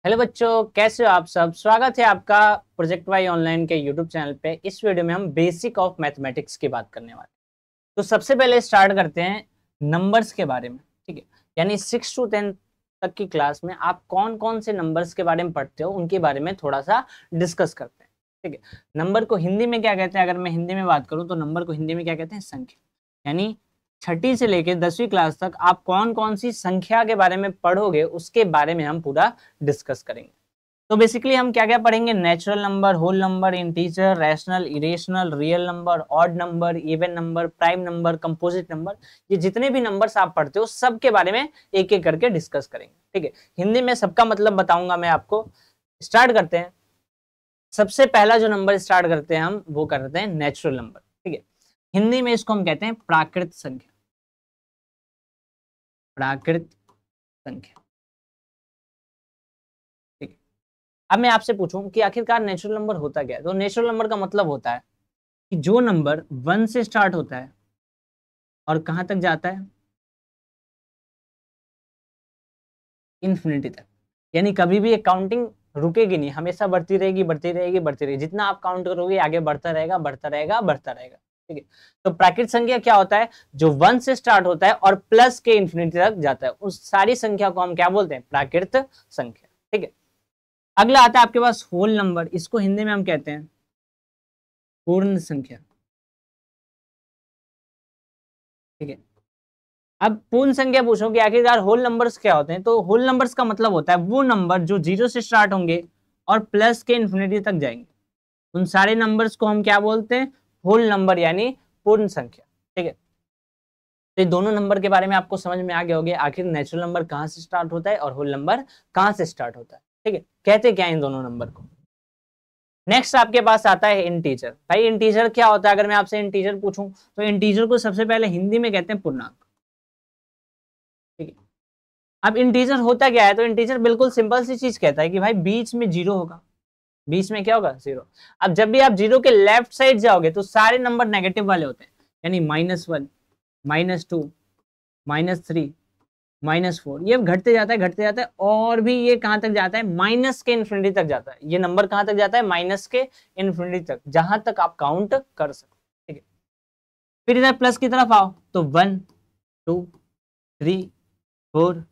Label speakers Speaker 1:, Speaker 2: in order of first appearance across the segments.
Speaker 1: Hello बच्चों, कैसे हो आप सब। स्वागत है आपका प्रोजेक्ट वाई ऑनलाइन के यूट्यूब चैनल पे। इस वीडियो में हम बेसिक ऑफ मैथमेटिक्स की बात करने वाले हैं। तो सबसे पहले स्टार्ट करते हैं नंबर्स के बारे में। ठीक है, यानी 6 to 10 तक की क्लास में आप कौन कौन से नंबर्स के बारे में पढ़ते हो उनके बारे में थोड़ा सा डिस्कस करते हैं। ठीक है, नंबर को हिंदी में क्या कहते हैं, अगर मैं हिंदी में बात करूं तो नंबर को हिंदी में क्या कहते हैं, संख्या। यानी छठी से लेकर 10वीं क्लास तक आप कौन कौन सी संख्या के बारे में पढ़ोगे उसके बारे में हम पूरा डिस्कस करेंगे। तो बेसिकली हम क्या क्या पढ़ेंगे, natural number, whole number, integer, rational, irrational, real number, odd number, even number, prime number, composite number. ये जितने भी नंबर्स आप पढ़ते हो सब के बारे में एक एक करके डिस्कस करेंगे। ठीक है, हिंदी में सबका मतलब बताऊंगा मैं आपको। स्टार्ट करते हैं। सबसे पहला जो नंबर स्टार्ट करते हैं हम वो करते हैं नेचुरल नंबर। ठीक है, हिंदी में इसको हम कहते हैं प्राकृत संख्या। प्राकृत संख्या। ठीक है, अब मैं आपसे पूछूं कि आखिरकार नेचुरल नंबर होता क्या है। तो नेचुरल नंबर का मतलब होता है कि जो नंबर 1 से स्टार्ट होता है और कहां तक जाता है, इन्फिनिटी तक। यानी कभी भी एक काउंटिंग रुकेगी नहीं, हमेशा बढ़ती रहेगी बढ़ती रहेगी बढ़ती रहेगी। जितना आप काउंट करोगे आगे बढ़ता रहेगा बढ़ता रहेगा बढ़ता रहेगा। ठीक है, तो प्राकृत संख्या क्या होता है, जो 1 से स्टार्ट होता है और प्लस के इन्फिनिटी तक जाता है, उस सारी संख्या को हम क्या बोलते हैं, प्राकृत संख्या। ठीक है, अगला आता है आपके पास होल नंबर। इसको हिंदी में हम कहते हैं पूर्ण संख्या। ठीक है, अब पूर्ण संख्या पूछोगे आखिरकार होल नंबर्स क्या होते हैं, तो होल नंबर्स का मतलब होता है वो नंबर जो 0 से स्टार्ट होंगे और प्लस के इन्फिनिटी तक जाएंगे। उन सारे नंबर्स को हम क्या बोलते हैं, होल नंबर यानी पूर्ण संख्या। ठीक है, तो ये दोनों नंबर के बारे में आपको समझ में आ गया होगा आखिर नेचुरल नंबर कहां से स्टार्ट होता है और होल नंबर कहां से स्टार्ट होता है। ठीक है, कहते क्या है इन दोनों नंबर को। नेक्स्ट आपके पास आता है इंटीजर। भाई इंटीजर क्या होता है, अगर मैं आपसे इंटीजर पूछूं तो इंटीजर को सबसे पहले हिंदी में कहते हैं पूर्णांक। ठीक है, अब इंटीजर होता क्या है, तो इंटीजर बिल्कुल सिंपल सी चीज कहता है कि भाई बीच में जीरो होगा। बीच में क्या होगा, जीरो। अब जब भी आप जीरो के लेफ्ट साइड जाओगे तो सारे नंबर नेगेटिव वाले होते हैं। यानी -1, -2, -3, -4, ये घटते जाता है घटते जाता है और भी ये कहां तक जाता है, माइनस के इन्फिनिटी तक जाता है। ये नंबर कहां तक जाता है, माइनस के इन्फिनिटी तक, जहां तक आप काउंट कर सको। ठीक है, फिर इधर प्लस की तरफ आओ तो 1, 2, 3, 4,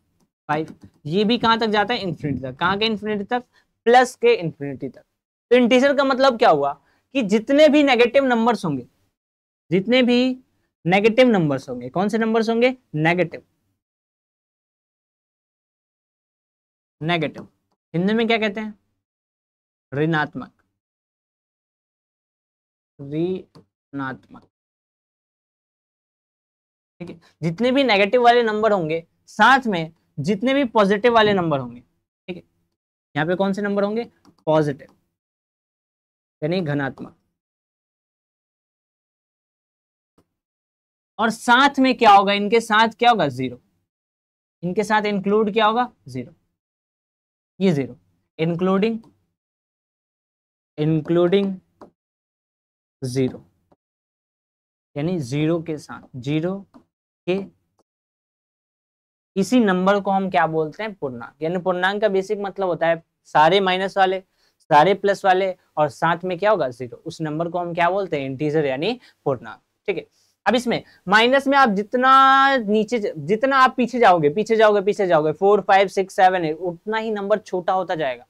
Speaker 1: 5, ये भी कहां तक जाता है, इन्फिनिटी तक। कहां के इन्फिनिटी तक, प्लस के इन्फिनिटी तक। तो इंटीजर का मतलब क्या हुआ कि जितने भी नेगेटिव नंबर्स होंगे, जितने भी नेगेटिव नंबर्स होंगे, कौन से नंबर्स होंगे, नेगेटिव। नेगेटिव हिंदी में क्या कहते हैं, ऋणात्मक। ऋणात्मक। ठीक है, जितने भी नेगेटिव वाले नंबर होंगे साथ में जितने भी पॉजिटिव वाले नंबर होंगे। ठीक है, यहाँ पे कौन से नंबर होंगे, पॉजिटिव यानी धनात्मक। और साथ में क्या होगा, इनके साथ क्या होगा, जीरो। इनके साथ इंक्लूड क्या होगा, जीरो। ये जीरो इंक्लूडिंग, इंक्लूडिंग जीरो, यानी जीरो के साथ, जीरो के इसी नंबर को हम क्या बोलते हैं, पूर्णांक। यानी पूर्णांक का बेसिक मतलब होता है सारे माइनस वाले, सारे प्लस वाले और साथ में क्या होगा, जीरो। उस नंबर को हम क्या बोलते हैं, इंटीजर यानी पूर्णांक। ठीक है, अब इसमें माइनस में आप जितना नीचे, जितना आप पीछे जाओगे पीछे जाओगे पीछे जाओगे, 4, 5, 6, 7, 8, उतना ही नंबर छोटा होता जाएगा।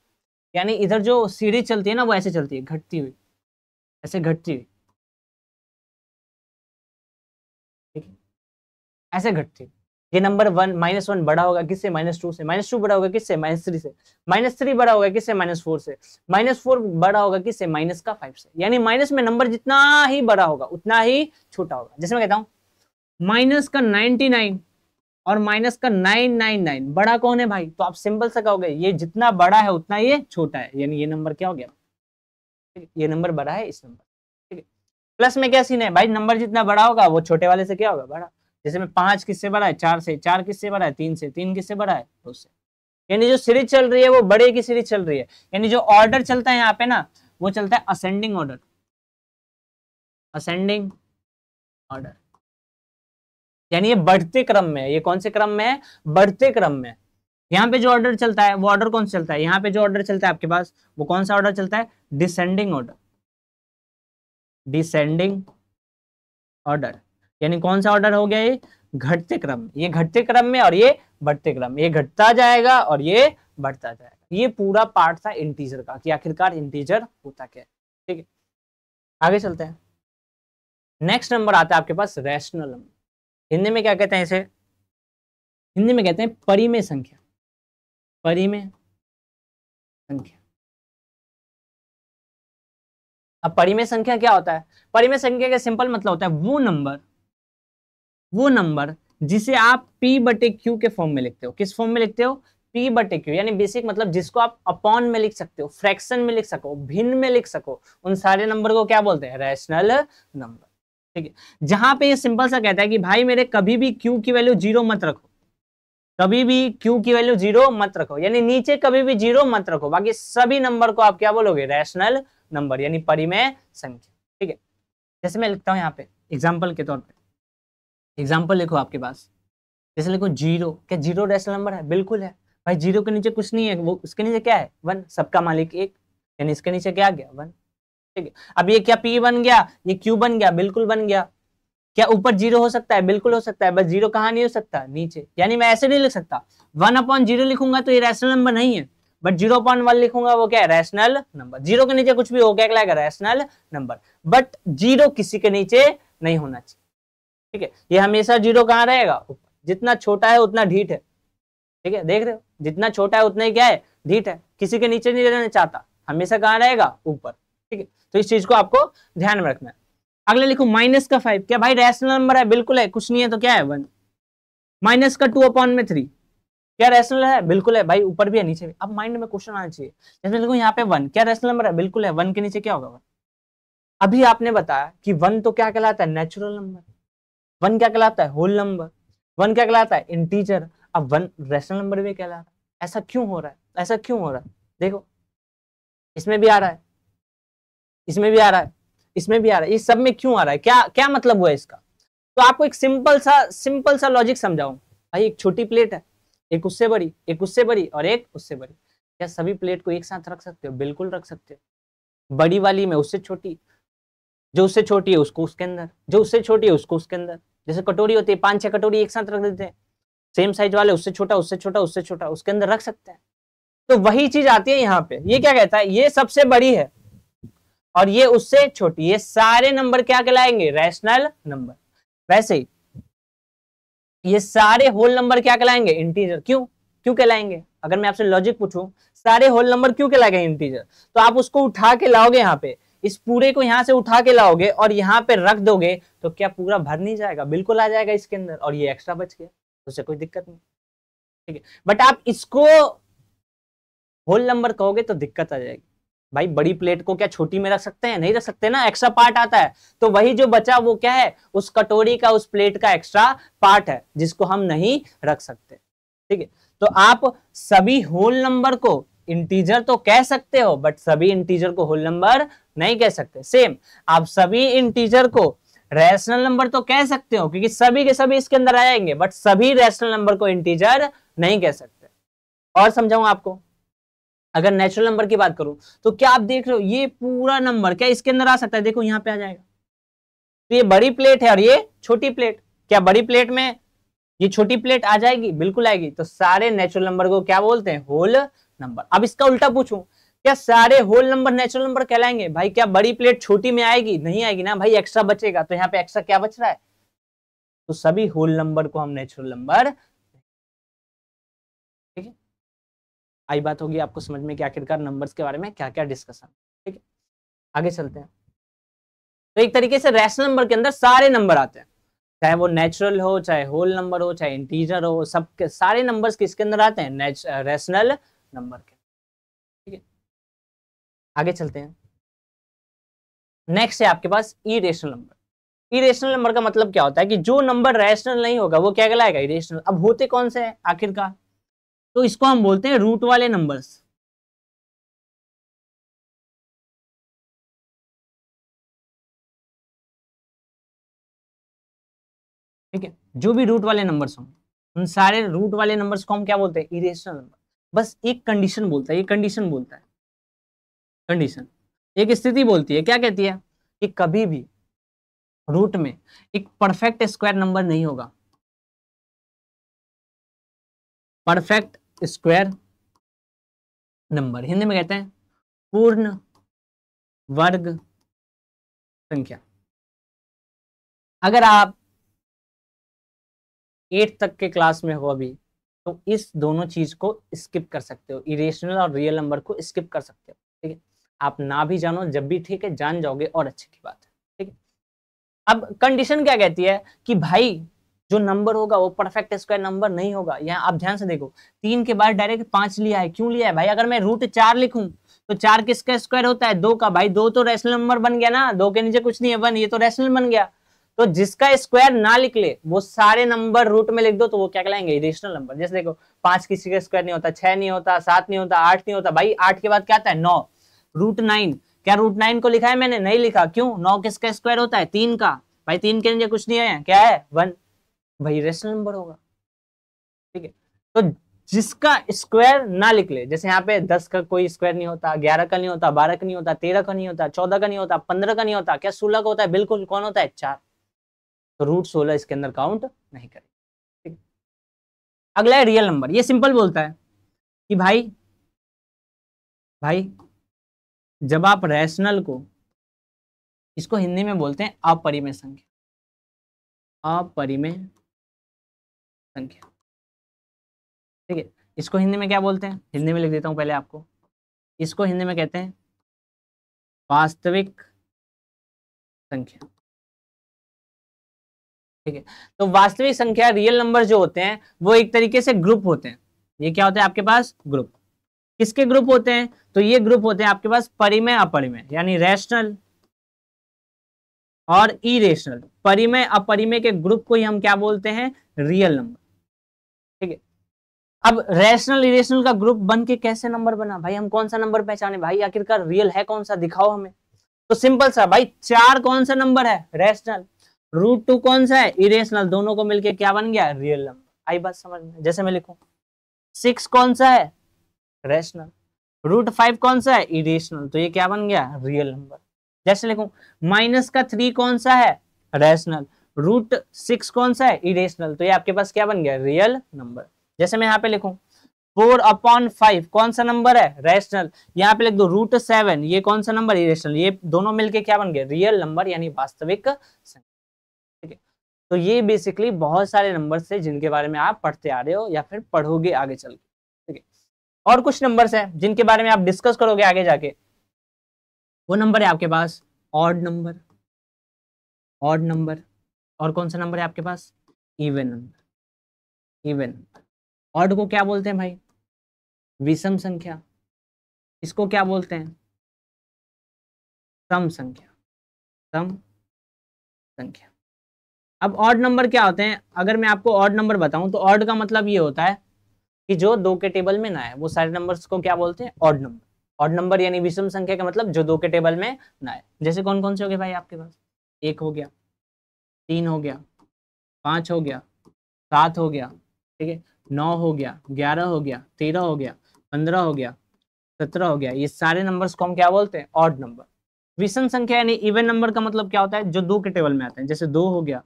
Speaker 1: यानी इधर जो सीढ़ी चलती है ना वो ऐसे चलती है, घटती हुई, ऐसे घटती हुई। ठीक है, ऐसे घटती। ये नंबर 1, -1 बड़ा होगा किससे, -2 से। -2 बड़ा होगा किससे, -3 से। -3 बड़ा होगा किससे, -4 से। -4 बड़ा होगा किससे, -5 से। यानी माइनस में नंबर जितना ही बड़ा होगा उतना ही छोटा होगा। जैसे मैं कहता हूं माइनस का 99 और माइनस का 999 बड़ा कौन है भाई, तो आप सिंपल सा कहोगे ये जितना बड़ा है उतना ये छोटा है। यानी ये नंबर क्या हो गया, ये नंबर बड़ा है इस नंबर। ठीक है, प्लस में क्या सीन है भाई, नंबर जितना बड़ा होगा वो छोटे वाले से क्या होगा, बड़ा। जैसे में 5 किससे बड़ा है, 4 से। 4 किससे बड़ा है, 3 से। 3 किससे बड़ा है, 2 से। यानी जो सीरीज चल रही है वो बड़े की सीरीज चल रही है। यानी जो ऑर्डर चलता है यहाँ पे ना वो चलता है असेंडिंग ऑर्डर, असेंडिंग ऑर्डर। यानी ये बढ़ते क्रम में है। ये कौन से क्रम में है, बढ़ते क्रम में। यहाँ पे जो ऑर्डर चलता है वो ऑर्डर कौन सा चलता है, यहाँ पे जो ऑर्डर चलता है आपके पास वो कौन सा ऑर्डर चलता है, डिसेंडिंग ऑर्डर, डिसेंडिंग ऑर्डर। यानी कौन सा ऑर्डर हो गया, ये घटते क्रम, ये घटते क्रम में और ये बढ़ते क्रम, ये घटता जाएगा और ये बढ़ता जाएगा। ये पूरा पार्ट था इंटीजर का कि आखिरकार इंटीजर होता क्या है। ठीक है, आगे चलते हैं। नेक्स्ट नंबर आता है आपके पास रैशनल नंबर। हिंदी में क्या कहते हैं इसे, हिंदी में कहते हैं परिमेय संख्या, परिमेय संख्या। अब परिमेय संख्या क्या होता है, परिमेय संख्या का सिंपल मतलब होता है वो नंबर जिसे आप p बटे q के फॉर्म में लिखते हो। किस फॉर्म में लिखते हो, p बटे q, यानी बेसिक मतलब जिसको आप अपॉन में लिख सकते हो, फ्रैक्शन में लिख सको, भिन्न में लिख सको, उन सारे नंबर को क्या बोलते हैं, रैशनल नंबर। ठीक है, जहां पे ये सिंपल सा कहता है कि भाई मेरे कभी भी q की वैल्यू 0 मत रखो, कभी भी q की वैल्यू 0 मत रखो, यानी नीचे कभी भी 0 मत रखो, बाकी सभी नंबर को आप क्या बोलोगे, रैशनल नंबर यानी परिमेय संख्या। ठीक है, जैसे मैं लिखता हूं यहाँ पे एग्जाम्पल के तौर पे, एग्जाम्पल लिखो आपके पास, जैसे लिखो 0, क्या 0 रैशनल नंबर है, बिल्कुल है भाई। 0 के नीचे कुछ नहीं है, वो उसके नीचे क्या है, 1, सबका मालिक 1, यानी इसके नीचे क्या आ गया, 1। ठीक है, अब ये क्या p बन गया, ये q बन गया, बिल्कुल बन गया। क्या ऊपर 0 हो सकता है, बिल्कुल हो सकता है, बस 0 कहाँ नहीं हो सकता, नीचे। यानी मैं ऐसे नहीं लिख सकता 1/0 लिखूंगा तो ये रैशनल नंबर नहीं है, बट 0/1 लिखूंगा वो क्या है, रैशनल नंबर। 0 के नीचे कुछ भी हो गया कहलाएगा रैशनल नंबर, बट 0 किसी के नीचे नहीं होना चाहिए। ठीक है, ये हमेशा 0 कहाँ रहेगा, ऊपर। जितना छोटा है उतना ढीठ है। ठीक है, देख रहे हो, जितना छोटा है उतना ही क्या है, ढीठ है, किसी के नीचे नहीं रहना चाहता, हमेशा कहाँ रहेगा, ऊपर। ठीक है, तो इस चीज को आपको ध्यान में रखना है। अगले लिखो -5, क्या भाई रैशनल नंबर है, बिल्कुल है, कुछ नहीं है तो क्या है, 1। -2/3, क्या रैशनल है, बिल्कुल है भाई, ऊपर भी है नीचे भी। अब माइंड में क्वेश्चन आना चाहिए, जैसे लिखो यहाँ पे 1, क्या रैशनल नंबर है, बिल्कुल है, 1 के नीचे क्या होगा, 1। अभी आपने बताया कि 1 तो क्या कहलाता है, नेचुरल नंबर, 1 क्या कहलाता है, होल नंबर, 1 क्या कहलाता है, इंटीजर। अब 1 रैशनल नंबर भी कहलाता है, ऐसा क्यों हो रहा है, ऐसा क्यों हो रहा है, देखो इसमें भी आ रहा है, इसमें भी आ रहा है, इसमें भी आ रहा है, ये सब में क्यों आ रहा है, क्या क्या मतलब हुआ इसका। तो आपको एक सिंपल सा लॉजिक समझाऊं भाई। एक छोटी प्लेट है, एक उससे बड़ी, एक उससे बड़ी और एक उससे बड़ी, क्या सभी प्लेट को एक साथ रख सकते हो, बिल्कुल रख सकते हो। बड़ी वाली में उससे छोटी, जो उससे छोटी है उसको उसके अंदर, जो उससे छोटी है उसको उसके अंदर। जैसे कटोरी होती है, 5-6 कटोरी एक साथ रख देते हैं, सेम साइज वाले उससे छोटा उससे छोटा उससे छोटा उसके अंदर रख सकते हैं। तो वही चीज आती है यहाँ पे, ये क्या कहता है, ये सबसे बड़ी है और ये उससे छोटी, ये सारे नंबर क्या कहलाएंगे, रैशनल नंबर। वैसे ही ये सारे होल नंबर क्या कहलाएंगे, इंटीजर। क्यों क्यों कहलाएंगे, अगर मैं आपसे लॉजिक पूछूं सारे होल नंबर क्यों कहलाएंगे इंटीजर, तो आप उसको उठा के लाओगे यहाँ पे, इस पूरे को यहां से उठा के लाओगे और यहाँ पे रख दोगे तो क्या पूरा भर नहीं जाएगा, बिल्कुल आ जाएगा इसके अंदर, और ये एक्स्ट्रा बच गया, उससे कोई दिक्कत नहीं। ठीक है, बट आप इसको होल नंबर कहोगे तो दिक्कत आ जाएगी। भाई बड़ी प्लेट को क्या छोटी में रख सकते हैं, नहीं रख सकते ना, एक्स्ट्रा पार्ट आता है। तो वही जो बचा वो क्या है, उस कटोरी का, उस प्लेट का एक्स्ट्रा पार्ट है जिसको हम नहीं रख सकते। ठीक है, तो आप सभी होल नंबर को इंटीजर तो कह सकते हो, बट सभी इंटीजर को होल नंबर नहीं कह सकते। सेम आप सभी इंटीजर को रैशनल नंबर तो कह सकते हो, क्योंकि सभी के सभी इसके अंदर आ जाएंगे, बट सभी रैशनल नंबर को इंटीजर नहीं कह सकते। और समझाऊं आपको, अगर नेचुरल नंबर की बात करूं तो क्या आप देख रहे हो, ये पूरा नंबर क्या इसके अंदर आ सकता है, देखो यहां पे आ जाएगा। तो ये बड़ी प्लेट है और ये छोटी प्लेट, क्या बड़ी प्लेट में ये छोटी प्लेट आ जाएगी, बिल्कुल आएगी। तो सारे नेचुरल नंबर को क्या बोलते हैं, होल नंबर। अब इसका उल्टा पूछूं, क्या सारे होल नंबर नेचुरल नंबर कहलाएंगे, भाई क्या बड़ी प्लेट छोटी में आएगी, नहीं आएगी ना भाई, एक्स्ट्रा बचेगा। तो यहाँ पे एक्स्ट्रा क्या बच रहा है, तो सभी होल नंबर को हम नेचुरल नंबर। ठीक है, आई बात होगी आपको समझ में कि आखिरकार नंबर्स के बारे में क्या क्या डिस्कशन। ठीक है, आगे चलते हैं। तो एक तरीके से रैशनल नंबर के अंदर सारे नंबर आते हैं, चाहे वो नेचुरल हो, चाहे होल नंबर हो, चाहे इंटीजर हो, सबके सारे नंबर्स किसके अंदर आते हैं, रैशनल नंबर के। ठीक है, आगे चलते हैं। नेक्स्ट है आपके पास इरेशनल नंबर। इरेशनल नंबर का मतलब क्या होता है कि जो नंबर रैशनल नहीं होगा वो क्या कहलाएगा, इरेशनल। अब होते कौन से हैं आखिरकार, तो इसको हम बोलते हैं रूट वाले नंबर्स। ठीक है, जो भी रूट वाले नंबर्स होंगे, उन सारे रूट वाले नंबर्स को हम क्या बोलते हैं? Irrational number. बस एक कंडीशन बोलता है, ये कंडीशन बोलता है, कंडीशन एक स्थिति बोलती है, क्या कहती है? कि कभी भी रूट में एक परफेक्ट स्क्वायर नंबर नहीं होगा। परफेक्ट स्क्वायर नंबर हिंदी में कहते हैं पूर्ण वर्ग संख्या। अगर आप 8 तक के क्लास में हो अभी, तो इस दोनों चीज को स्किप कर सकते हो, इरेशनल और रियल नंबर को स्किप कर सकते हो, ठीक है। आप ना भी जानो जब भी, ठीक है, जान जाओगे और अच्छी की बात है, ठीक है। अब कंडीशन क्या कहती है? कि भाई जो नंबर होगा वो परफेक्ट स्क्वायर नंबर नहीं होगा। यहाँ आप ध्यान से देखो, 3 के बाद डायरेक्ट 5 लिया है, क्यों लिया है भाई? अगर मैं रूट 4 लिखूं तो 4 किसका स्क्वायर होता है? 2 का। भाई 2 तो रैशनल नंबर बन गया ना, 2 के नीचे कुछ नहीं है, 1, ये तो रैशनल बन गया। तो जिसका स्क्वायर ना लिख ले वो सारे नंबर रूट में लिख दो, तो वो क्या कहलाएंगे? Irrational number. जैसे देखो 5 किसी का स्क्वायर नहीं होता, 6 नहीं होता, 7 नहीं होता, 8 नहीं होता। भाई 8 के बाद क्या आता है? 9। रूट 9, क्या रूट 9 को लिखा है मैंने? नहीं लिखा। क्यों? 9 किसका स्क्वायर होता है? 3 का। भाई 3 के नीचे कुछ नहीं है, क्या है? 1। भाई रेशनल नंबर होगा, ठीक है। तो जिसका स्क्वायर ना लिख ले, जैसे यहाँ पे 10 का कोई स्क्वायर नहीं होता, 11 का नहीं होता, 12 का नहीं होता, 13 का नहीं होता, 14 का नहीं होता, 15 का नहीं होता, क्या 16 का होता है? बिल्कुल। कौन होता है? 4। तो रूट 16 इसके अंदर काउंट नहीं करें, ठीक। अगला है रियल नंबर। ये सिंपल बोलता है कि भाई जब आप रैशनल को, इसको हिंदी में बोलते हैं अपरिमेय संख्या, अपरिमेय संख्या, ठीक है। इसको हिंदी में क्या बोलते हैं? हिंदी में लिख देता हूं पहले आपको। इसको हिंदी में कहते हैं वास्तविक संख्या, ठीक है। तो वास्तविक संख्या, रियल नंबर जो होते हैं वो एक तरीके से ग्रुप होते हैं। ये क्या होते हैं आपके पास? ग्रुप। किसके ग्रुप होते हैं? तो ये ग्रुप होते हैं आपके पास परिमेय अपरिमेय, यानी रैशनल और इरेशनल। परिमेय अपरिमेय के ग्रुप को ही हम क्या बोलते हैं? रियल नंबर, ठीक है। अब रैशनल इरेशनल का ग्रुप बन के कैसे नंबर बना? भाई हम कौन सा नंबर पहचाने? भाई आखिरकार रियल है कौन सा, दिखाओ हमें। तो सिंपल सा भाई, 4 कौन सा नंबर है? रैशनल। रूट 2 कौन सा है? इरेशनल। दोनों को मिलके क्या बन गया? Real number. आई बात समझ में? जैसे मैं लिखूं 6 कौन सा है? रैशनल। रूट 5 कौन सा है? इरेशनल। तो ये क्या बन गया? Real number. जैसे लिखूं माइनस का 3 कौन सा है? रैशनल। रूट 6 कौन सा है? इरेशनल। तो ये आपके पास क्या बन गया? Real number. जैसे मैं यहाँ पे लिखूं 4/5 कौन सा नंबर है? रैशनल। यहाँ पे लिख दो रूट 7, ये कौन सा नंबर? इरेशनल। ये दोनों मिलके क्या बन गए? रियल नंबर, यानी वास्तविक संख्या, ठीक है। तो ये बेसिकली बहुत सारे नंबर है जिनके बारे में आप पढ़ते आ रहे हो या फिर पढ़ोगे आगे चल के, ठीक है। और कुछ नंबर्स हैं जिनके बारे में आप डिस्कस करोगे आगे जाके। वो नंबर है आपके पास ऑड नंबर, ऑड नंबर। और कौन सा नंबर है आपके पास? Even number, even number. Odd को क्या बोलते हैं भाई? विषम संख्या। इसको क्या बोलते हैं? सम संख्या, सम संख्या। अब ऑड नंबर क्या होते हैं? अगर मैं आपको ऑड नंबर बताऊं तो ऑड का मतलब ये होता है कि जो 2 के टेबल में ना है, वो सारे नंबर्स को क्या बोलते हैं? Odd number. ऑड नंबर यानी विषम संख्या का मतलब जो 2 के टेबल में ना है। जैसे कौन कौन से हो गए भाई आपके पास? 1 हो गया, 3 हो गया, 5 हो गया, 7 हो गया, ठीक है, 9 हो गया, 11 हो गया, 13 हो गया, 15 हो गया, 17 हो गया। ये सारे नंबर्स को हम क्या बोलते हैं? Odd number. विषम संख्या यानी इवन नंबर का मतलब क्या होता है? जो 2 के टेबल में आते हैं। जैसे 2 हो गया,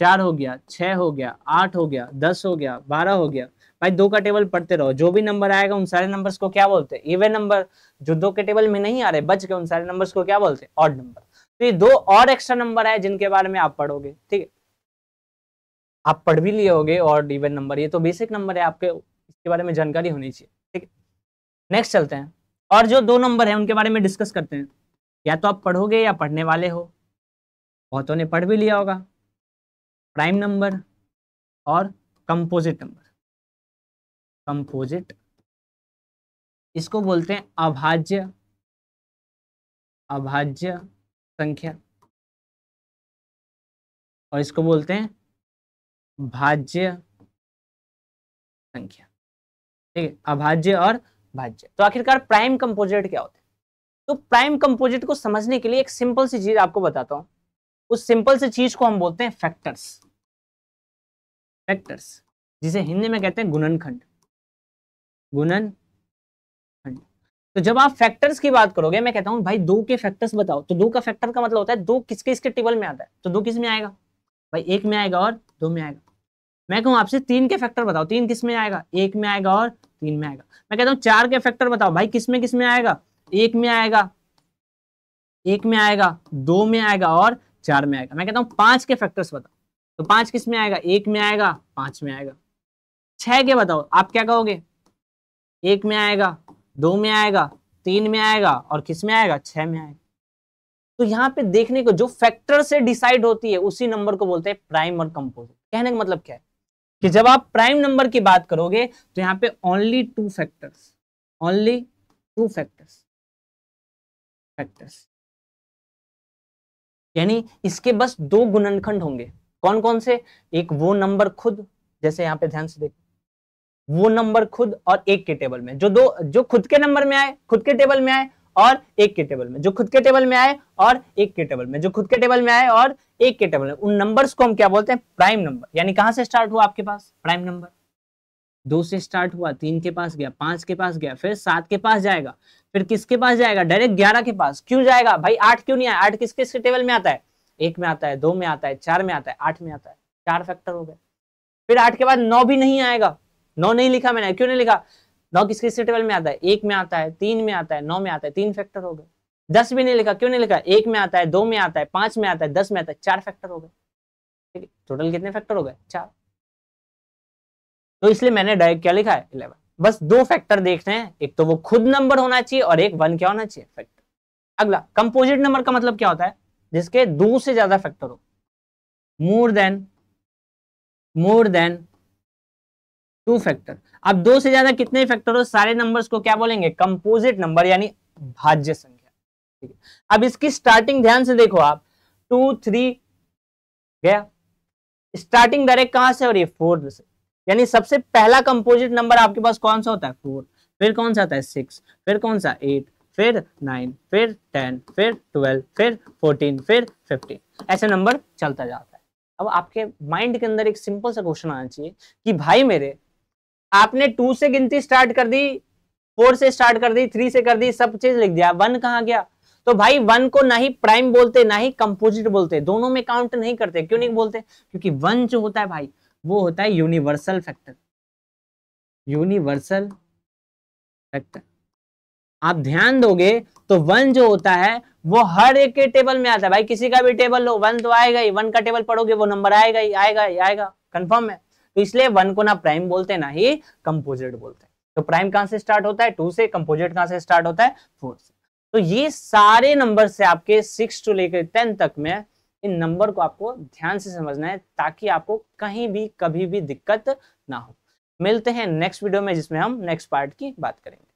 Speaker 1: 4 हो गया, 6 हो गया, 8 हो गया, 10 हो गया, 12 हो गया। भाई 2 का टेबल पढ़ते रहो, जो भी नंबर आएगा उन सारे नंबर्स को क्या बोलते हैं? Even number. जो 2 के टेबल में नहीं आ रहे, बच गए, उन सारे नंबर्स को क्या बोलते हैं? Odd number. तो ये 2 और एक्स्ट्रा नंबर है जिनके बारे में आप पढ़ोगे, ठीक है। आप पढ़ भी लिए होगे ऑड इवन नंबर, ये तो बेसिक नंबर है, आपके इसके बारे में जानकारी होनी चाहिए, ठीक है। नेक्स्ट चलते हैं, और जो 2 नंबर है उनके बारे में डिस्कस करते हैं। या तो आप पढ़ोगे या पढ़ने वाले हो, बहुतों ने पढ़ भी लिया होगा। प्राइम नंबर और कंपोजिट नंबर। कंपोजिट, इसको बोलते हैं अभाज्य, अभाज्य संख्या, और इसको बोलते हैं भाज्य संख्या, ठीक है। अभाज्य और भाज्य। तो आखिरकार प्राइम कंपोजिट क्या होते हैं? तो प्राइम कंपोजिट को समझने के लिए एक सिंपल सी चीज आपको बताता हूं। उस सिंपल सी चीज को हम बोलते हैं फैक्टर्स। फैक्टर्स जिसे हिंदी में कहते हैं गुणनखंड। गुणनखंड। तो जब आप फैक्टर्स की बात करोगे, मैं कहता हूं भाई 2 के फैक्टर्स बताओ, तो 2 का फैक्टर का मतलब होता है 2 किसके इसके टेबल में आता है, तो 2 किस में आएगा भाई, 1 में आएगा और 2 में आएगा। मैं कहूं आपसे 3 के फैक्टर बताओ, 3 किस में आएगा, 1 में आएगा और 3 में आएगा। मैं कहता हूं 4 के फैक्टर बताओ भाई, किस में आएगा, 1 में आएगा, 1 में आएगा, 2 में आएगा और 4 में आएगा। मैं कहता हूं 5 के फैक्टर्स बताओ, तो 5 किस में आएगा, 1 में आएगा, 5 में आएगा। 6 के बताओ, आप क्या कहोगे, 1 में आएगा, 2 में आएगा, 3 में आएगा और किस में आएगा, 6 में आएगा। तो यहाँ पे देखने को जो फैक्टर से डिसाइड होती है उसी नंबर को बोलते हैं प्राइम और कंपोजिट। कहने का मतलब क्या है कि जब आप प्राइम नंबर की बात करोगे तो यहाँ पे ओनली 2 फैक्टर्स, ओनली 2 फैक्टर्स, यानी इसके बस 2 गुणनखंड होंगे। कौन कौन से, एक वो नंबर खुद, जैसे यहाँ पे ध्यान से देखो, वो नंबर खुद और 1 के टेबल में, जो खुद के नंबर में आए, खुद के टेबल में आए और 1 के टेबल में, जो खुद के टेबल में आए और 1 के टेबल में, जो खुद के टेबल में आए और 1 के टेबल में, उन नंबर्स को हम क्या बोलते हैं, प्राइम नंबर। यानी कहां से स्टार्ट हुआ आपके पास प्राइम नंबर, 2 से स्टार्ट हुआ, 3 के पास गया, 5 के पास गया, फिर 7 के पास जाएगा, फिर किसके पास जाएगा, डायरेक्ट 11 के पास। क्यों जाएगा भाई, 8 क्यों नहीं आया, 8 किसके टेबल में आता है, 1 में आता है, 2 में आता है, 4 में आता है, 8 में आता है, 4 फैक्टर हो गए। फिर 8 के बाद 9 भी नहीं आएगा, 9 नहीं लिखा मैंने, क्यों नहीं लिखा, 9 किसके टेबल में आता है, 1 में आता है, 3 में आता है, 9 में आता है, 3 फैक्टर हो गए। 10 भी नहीं लिखा, क्यों नहीं लिखा, 1 में आता है, 2 में आता है, 5 में आता है, 10 में आता है, 4 फैक्टर हो गए। ठीक है, टोटल कितने फैक्टर हो गए, 4। तो इसलिए मैंने डायरेक्ट क्या लिखा है, 11। बस 2 फैक्टर देखते हैं, एक तो वो खुद नंबर होना चाहिए और एक 1 क्या होना चाहिए, फैक्टर। अगला कंपोजिट नंबर का मतलब क्या होता है, जिसके 2 से ज्यादा फैक्टर हो, मोर देन 2 फैक्टर। अब 2 से ज्यादा कितने फैक्टर हो, सारे नंबर्स को क्या बोलेंगे, कंपोजिट नंबर यानी भाज्य संख्या। ठीक है, अब इसकी स्टार्टिंग ध्यान से देखो आप, 2 3 गया, स्टार्टिंग डायरेक्ट कहां से हो रही है, 4 से, यानी सबसे पहला कंपोजिट नंबर आपके पास कौन सा होता है, 4, फिर कौन सा आता है 6, फिर कौन सा 8, फिर 9, फिर 10, फिर 12, फिर 14, फिर 15, ऐसे नंबर चलता जाता है। अब आपके माइंड के अंदर एक सिंपल सा क्वेश्चन आना चाहिए कि भाई मेरे, आपने 2 से गिनती स्टार्ट कर दी, 4 से स्टार्ट कर दी, 3 से कर दी, सब चीज लिख दिया, 1 कहां गया। तो भाई 1 को ना ही प्राइम बोलते ना ही कंपोजिट बोलते, दोनों में काउंट नहीं करते। क्यों नहीं बोलते, क्योंकि 1 जो होता है भाई वो होता है यूनिवर्सल फैक्टर, यूनिवर्सल फैक्टर। आप ध्यान दोगे तो 1 जो होता है वो हर एक के टेबल में आता है भाई, किसी का भी टेबल लो 1 तो आएगा ही, 1 का टेबल पढ़ोगे वो नंबर आएगा ही, आएगा ही आएगा, कंफर्म है। तो इसलिए 1 को ना प्राइम बोलते ना ही कंपोजिट बोलते। तो प्राइम कहां से स्टार्ट होता है, 2 से, कंपोजिट कहां से स्टार्ट होता है, 4 से। तो ये सारे नंबर से आपके 6 to लेकर 10 तक में इन नंबर को आपको ध्यान से समझना है, ताकि आपको कहीं भी कभी भी दिक्कत ना हो। मिलते हैं नेक्स्ट वीडियो में, जिसमें हम नेक्स्ट पार्ट की बात करेंगे।